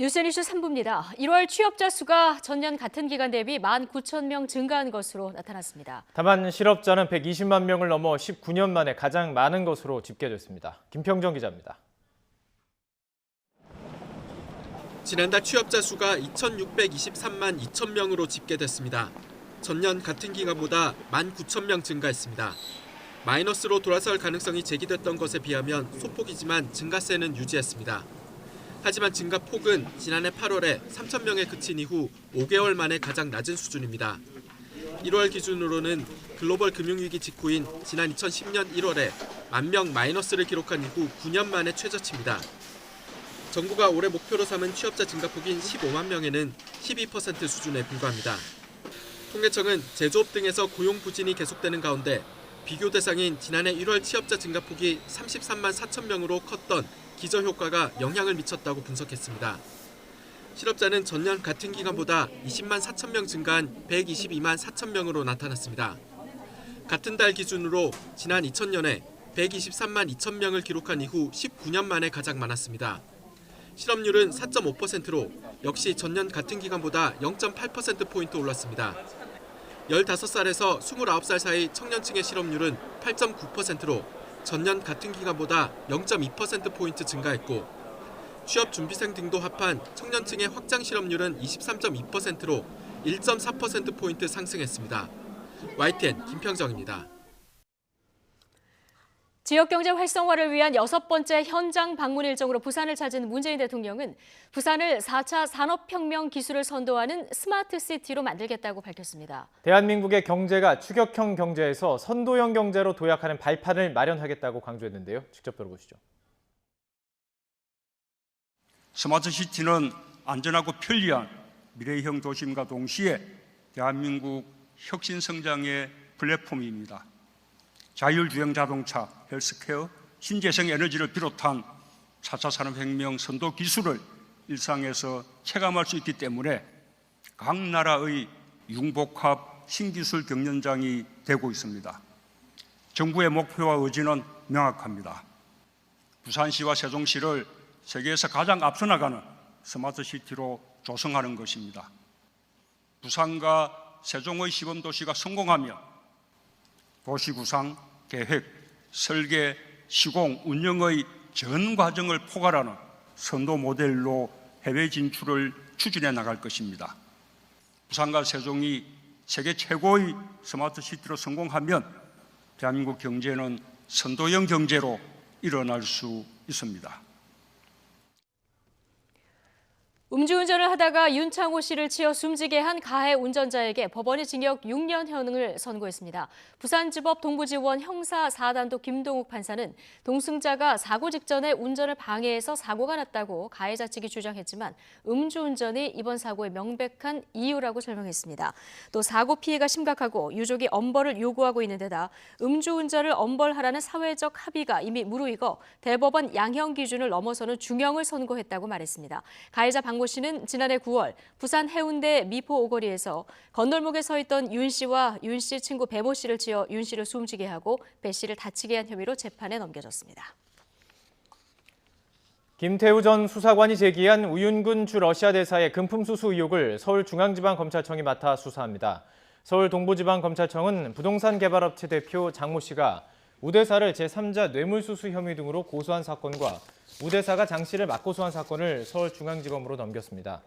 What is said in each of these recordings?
뉴스니슈 3부입니다. 1월 취업자 수가 전년 같은 기간 대비 19,000명 증가한 것으로 나타났습니다. 다만 실업자는 120만 명을 넘어 19년 만에 가장 많은 것으로 집계됐습니다. 김평정 기자입니다. 지난달 취업자 수가 2,623만 2천 명으로 집계됐습니다. 전년 같은 기간보다 19,000명 증가했습니다. 마이너스로 돌아설 가능성이 제기됐던 것에 비하면 소폭이지만 증가세는 유지했습니다. 하지만 증가폭은 지난해 8월에 3천 명에 그친 이후 5개월 만에 가장 낮은 수준입니다. 1월 기준으로는 글로벌 금융위기 직후인 지난 2010년 1월에 10,000명 마이너스를 기록한 이후 9년 만에 최저치입니다. 정부가 올해 목표로 삼은 취업자 증가폭인 15만 명에는 12% 수준에 불과합니다. 통계청은 제조업 등에서 고용 부진이 계속되는 가운데 비교 대상인 지난해 1월 취업자 증가폭이 33만 4천 명으로 컸던 기저효과가 영향을 미쳤다고 분석했습니다. 실업자는 전년 같은 기간보다 20만 4천 명 증가한 122만 4천 명으로 나타났습니다. 같은 달 기준으로 지난 2000년에 123만 2천 명을 기록한 이후 19년 만에 가장 많았습니다. 실업률은 4.5%로 역시 전년 같은 기간보다 0.8%포인트 올랐습니다. 15살에서 29살 사이 청년층의 실업률은 8.9%로 전년 같은 기간보다 0.2%포인트 증가했고 취업 준비생 등도 합한 청년층의 확장 실업률은 23.2%로 1.4%포인트 상승했습니다. YTN 김평정입니다. 지역경제 활성화를 위한 6번째 현장 방문 일정으로 부산을 찾은 문재인 대통령은 부산을 4차 산업혁명 기술을 선도하는 스마트시티로 만들겠다고 밝혔습니다. 대한민국의 경제가 추격형 경제에서 선도형 경제로 도약하는 발판을 마련하겠다고 강조했는데요. 직접 들어보시죠. 스마트시티는 안전하고 편리한 미래형 도심과 동시에 대한민국 혁신 성장의 플랫폼입니다. 자율주행 자동차, 헬스케어, 신재생 에너지를 비롯한 4차 산업혁명 선도 기술을 일상에서 체감할 수 있기 때문에 각 나라의 융복합 신기술 경연장이 되고 있습니다. 정부의 목표와 의지는 명확합니다. 부산시와 세종시를 세계에서 가장 앞서 나가는 스마트시티로 조성하는 것입니다. 부산과 세종의 시범도시가 성공하면 도시 구상, 계획, 설계, 시공, 운영의 전 과정을 포괄하는 선도 모델로 해외 진출을 추진해 나갈 것입니다. 부산과 세종이 세계 최고의 스마트시티로 성공하면 대한민국 경제는 선도형 경제로 일어날 수 있습니다. 음주운전을 하다가 윤창호 씨를 치어 숨지게 한 가해 운전자에게 법원이 징역 6년형을 선고했습니다. 부산지법 동부지원 형사 4단도 김동욱 판사는 동승자가 사고 직전에 운전을 방해해서 사고가 났다고 가해자 측이 주장했지만 음주운전이 이번 사고의 명백한 이유라고 설명했습니다. 또 사고 피해가 심각하고 유족이 엄벌을 요구하고 있는 데다 음주운전을 엄벌하라는 사회적 합의가 이미 무르익어 대법원 양형 기준을 넘어서는 중형을 선고했다고 말했습니다. 가해자 모 씨는 지난해 9월 부산 해운대 미포 오거리에서 건널목에 서 있던 윤 씨와 윤 씨 친구 배모 씨를 치어 윤 씨를 숨지게 하고 배 씨를 다치게 한 혐의로 재판에 넘겨졌습니다. 김태우 전 수사관이 제기한 우윤근 주 러시아 대사의 금품 수수 의혹을 서울중앙지방검찰청이 맡아 수사합니다. 서울동부지방검찰청은 부동산 개발업체 대표 장모 씨가 우 대사를 제3자 뇌물수수 혐의 등으로 고소한 사건과 우 대사가 장 씨를 맞고소한 사건을 서울중앙지검으로 넘겼습니다.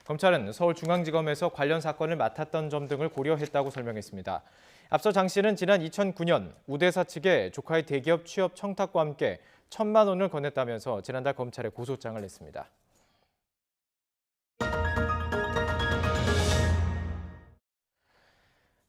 검찰은 서울중앙지검에서 관련 사건을 맡았던 점 등을 고려했다고 설명했습니다. 앞서 장 씨는 지난 2009년 우 대사 측에 조카의 대기업 취업 청탁과 함께 1,000만 원을 건넸다면서 지난달 검찰에 고소장을 냈습니다.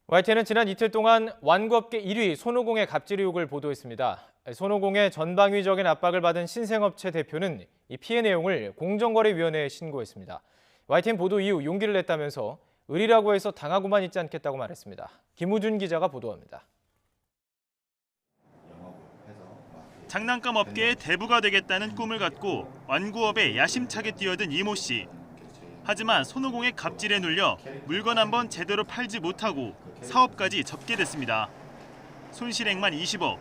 YTN은 지난 이틀 동안 완구업계 1위 손오공의 갑질 의혹을 보도했습니다. 손오공의 전방위적인 압박을 받은 신생업체 대표는 이 피해 내용을 공정거래위원회에 신고했습니다. YTN 보도 이후 용기를 냈다면서 의리라고 해서 당하고만 있지 않겠다고 말했습니다. 김우준 기자가 보도합니다. 장난감 업계의 대부가 되겠다는 꿈을 갖고 완구업에 야심차게 뛰어든 이모 씨. 하지만 손오공의 갑질에 눌려 물건 한 번 제대로 팔지 못하고 사업까지 접게 됐습니다. 손실액만 20억.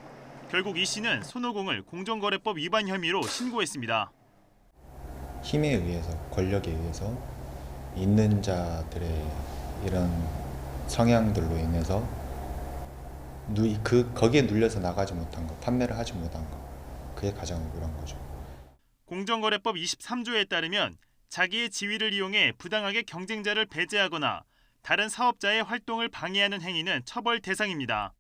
결국 이 씨는 손오공을 공정거래법 위반 혐의로 신고했습니다. 힘에 의해서, 권력에 의해서 있는 자들의 이런 성향들로 인해서 거기에 눌려서 나가지 못한 거, 판매를 하지 못한 거, 그게 가장 억울한 거죠. 공정거래법 23조에 따르면 자기의 지위를 이용해 부당하게 경쟁자를 배제하거나 다른 사업자의 활동을 방해하는 행위는 처벌 대상입니다.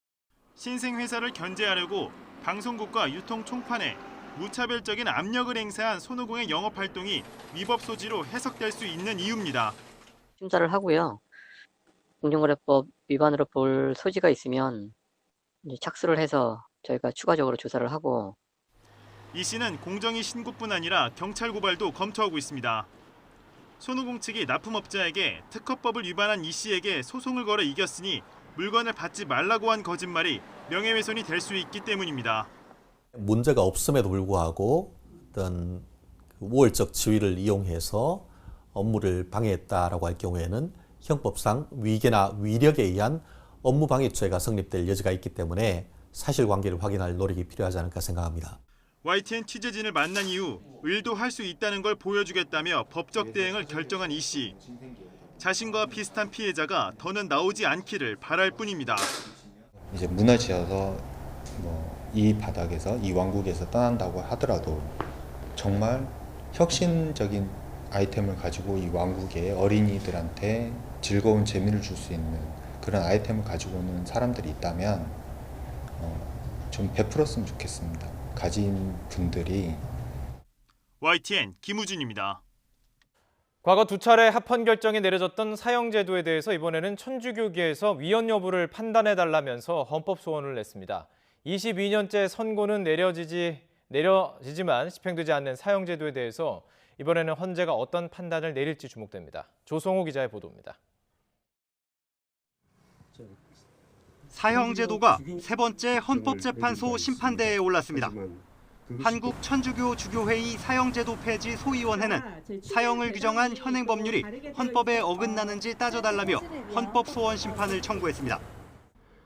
신생회사를 견제하려고 방송국과 유통 총판에 무차별적인 압력을 행사한 손오공의 영업활동이 위법 소지로 해석될 수 있는 이유입니다. 심사를 하고요. 공정거래법 위반으로 볼 소지가 있으면 이제 착수를 해서 저희가 추가적으로 조사를 하고. 이 씨는 공정위 신고뿐 아니라 경찰 고발도 검토하고 있습니다. 손오공 측이 납품업자에게 특허법을 위반한 이 씨에게 소송을 걸어 이겼으니 물건을 받지 말라고 한 거짓말이 명예훼손이 될 수 있기 때문입니다. 문제가 없음에도 불구하고 어떤 우월적 지위를 이용해서 업무를 방해했다라고 할 경우에는 형법상 위계나 위력에 의한 업무방해죄가 성립될 여지가 있기 때문에 사실관계를 확인할 노력이 필요하지 않을까 생각합니다. YTN 취재진을 만난 이후 의도할 수 있다는 걸 보여주겠다며 법적 대응을 결정한 이 씨. 자신과 비슷한 피해자가 더는 나오지 않기를 바랄 뿐입니다. 이제 무너지어서 이 바닥에서, 이 왕국에서 떠난다고 하더라도 정말 혁신적인 아이템을 가지고 이 왕국의 어린이들한테 즐거운 재미를 줄 수 있는 그런 아이템을 가지고 오는 사람들이 있다면 좀 베풀었으면 좋겠습니다. 가진 분들이. YTN 김우준입니다. 과거 2차례 합헌 결정이 내려졌던 사형제도에 대해서 이번에는 천주교계에서 위헌 여부를 판단해달라면서 헌법 소원을 냈습니다. 22년째 선고는 내려지지만 집행되지 않는 사형제도에 대해서 이번에는 헌재가 어떤 판단을 내릴지 주목됩니다. 조성호 기자의 보도입니다. 사형제도가 세 번째 헌법재판소 심판대에 올랐습니다. 한국 천주교 주교회의 사형제도 폐지 소위원회는 사형을 규정한 현행 법률이 헌법에 어긋나는지 따져달라며 헌법 소원 심판을 청구했습니다.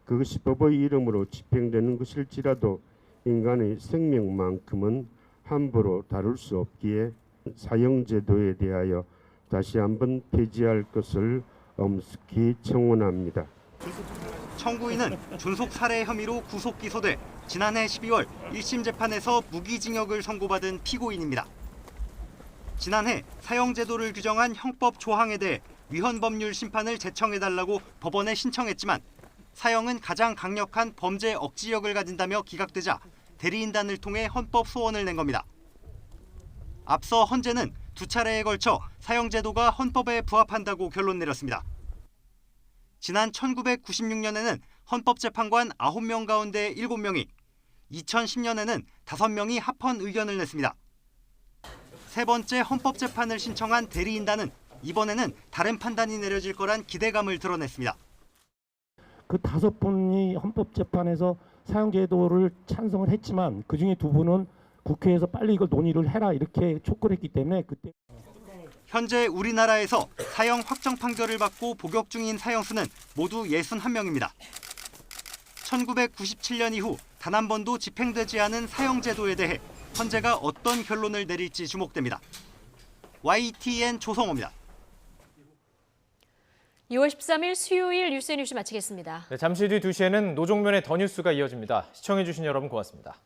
그것이 법의 이름으로 집행되는 것일지라도 인간의 생명만큼은 함부로 다룰 수 없기에 사형제도에 대하여 다시 한번 폐지할 것을 엄숙히 청원합니다. 청구인은 존속 살해 혐의로 구속 기소돼 지난해 12월 1심 재판에서 무기징역을 선고받은 피고인입니다. 지난해 사형제도를 규정한 형법 조항에 대해 위헌 법률 심판을 제청해달라고 법원에 신청했지만 사형은 가장 강력한 범죄 억지력을 가진다며 기각되자 대리인단을 통해 헌법 소원을 낸 겁니다. 앞서 헌재는 2차례에 걸쳐 사형제도가 헌법에 부합한다고 결론 내렸습니다. 지난 1996년에는 헌법재판관 9명 가운데 7명이, 2010년에는 5명이 합헌 의견을 냈습니다. 세 번째 헌법재판을 신청한 대리인단은 이번에는 다른 판단이 내려질 거란 기대감을 드러냈습니다. 그 5분이 헌법재판에서 사형제도를 찬성을 했지만 그중에 2분은 국회에서 빨리 이걸 논의를 해라 이렇게 촉구를 했기 때문에 그때. 현재 우리나라에서 사형 확정 판결을 받고 복역 중인 사형수는 모두 61명입니다. 1997년 이후 단 한 번도 집행되지 않은 사형제도에 대해 헌재가 어떤 결론을 내릴지 주목됩니다. YTN 조성호입니다. 2월 13일 수요일 뉴스의 뉴스 마치겠습니다. 네, 잠시 뒤 2시에는 노종면의 더 뉴스가 이어집니다. 시청해주신 여러분 고맙습니다.